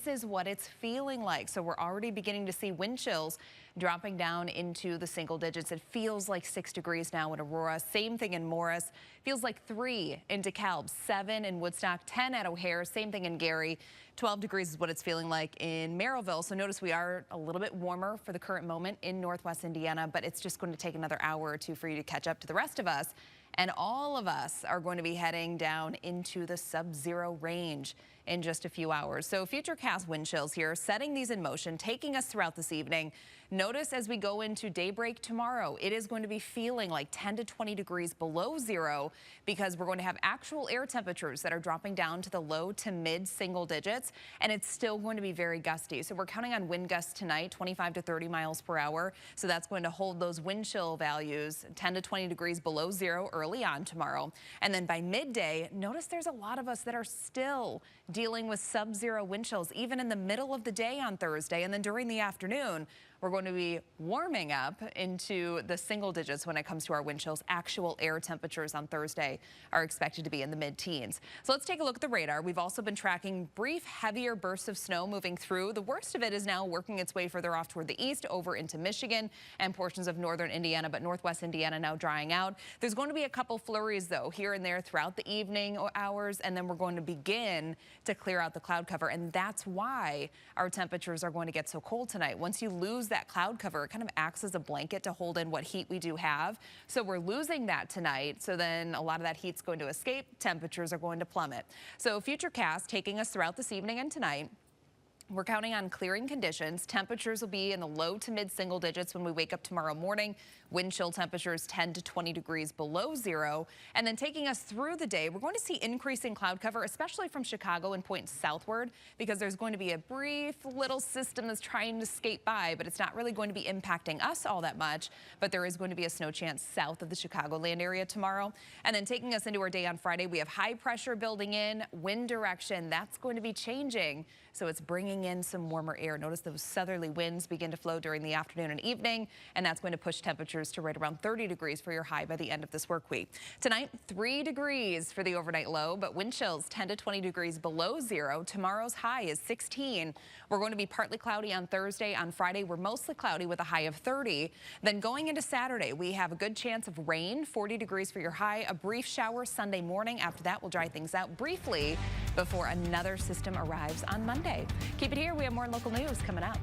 is what it's feeling like. So we're already beginning to see wind chills dropping down into the single digits. It feels like 6 degrees now in Aurora. Same thing in Morris. Feels like 3 in DeKalb, 7 in Woodstock, 10 at O'Hare. Same thing in Gary. 12 degrees is what it's feeling like in Merrillville. So notice we are a little bit warmer for the current moment in Northwest Indiana, but it's just going to take another hour or two for you to catch up to the rest of us. And all of us are going to be heading down into the sub-zero range in just a few hours. So futurecast wind chills here, setting these in motion, taking us throughout this evening. Notice as we go into daybreak tomorrow, it is going to be feeling like 10 to 20 degrees below zero because we're going to have actual air temperatures that are dropping down to the low to mid single digits, and it's still going to be very gusty. So we're counting on wind gusts tonight, 25 to 30 miles per hour. So that's going to hold those wind chill values 10 to 20 degrees below zero early on tomorrow. And then by midday, notice there's a lot of us that are still dealing with sub-zero wind chills, even in the middle of the day on Thursday. And then during the afternoon, we're going to be warming up into the single digits when it comes to our wind chills. Actual air temperatures on Thursday are expected to be in the mid-teens. So let's take a look at the radar. We've also been tracking brief, heavier bursts of snow moving through. The worst of it is now working its way further off toward the east over into Michigan and portions of northern Indiana, but northwest Indiana now drying out. There's going to be a couple flurries, though, here and there throughout the evening hours, and then we're going to begin to clear out the cloud cover, and that's why our temperatures are going to get so cold tonight. Once you lose that cloud cover, it kind of acts as a blanket to hold in what heat we do have. So we're losing that tonight. So then a lot of that heat's going to escape. Temperatures are going to plummet. So futurecast taking us throughout this evening and tonight. We're counting on clearing conditions. Temperatures will be in the low to mid single digits when we wake up tomorrow morning. Wind chill temperatures 10 to 20 degrees below zero. And then taking us through the day, we're going to see increasing cloud cover, especially from Chicago and points southward, because there's going to be a brief little system that's trying to skate by, but it's not really going to be impacting us all that much. But there is going to be a snow chance south of the Chicagoland area tomorrow. And then taking us into our day on Friday, we have high pressure building in, wind direction. That's going to be changing. So it's bringing in some warmer air. Notice those southerly winds begin to flow during the afternoon and evening, and that's going to push temperatures to right around 30 degrees for your high by the end of this work week. Tonight, 3 degrees for the overnight low, but wind chills 10 to 20 degrees below zero. Tomorrow's high is 16. We're going to be partly cloudy on Thursday. On Friday, we're mostly cloudy with a high of 30. Then going into Saturday, we have a good chance of rain, 40 degrees for your high, a brief shower Sunday morning. After that, we'll dry things out briefly before another system arrives on Monday. Keep it here. We have more local news coming up.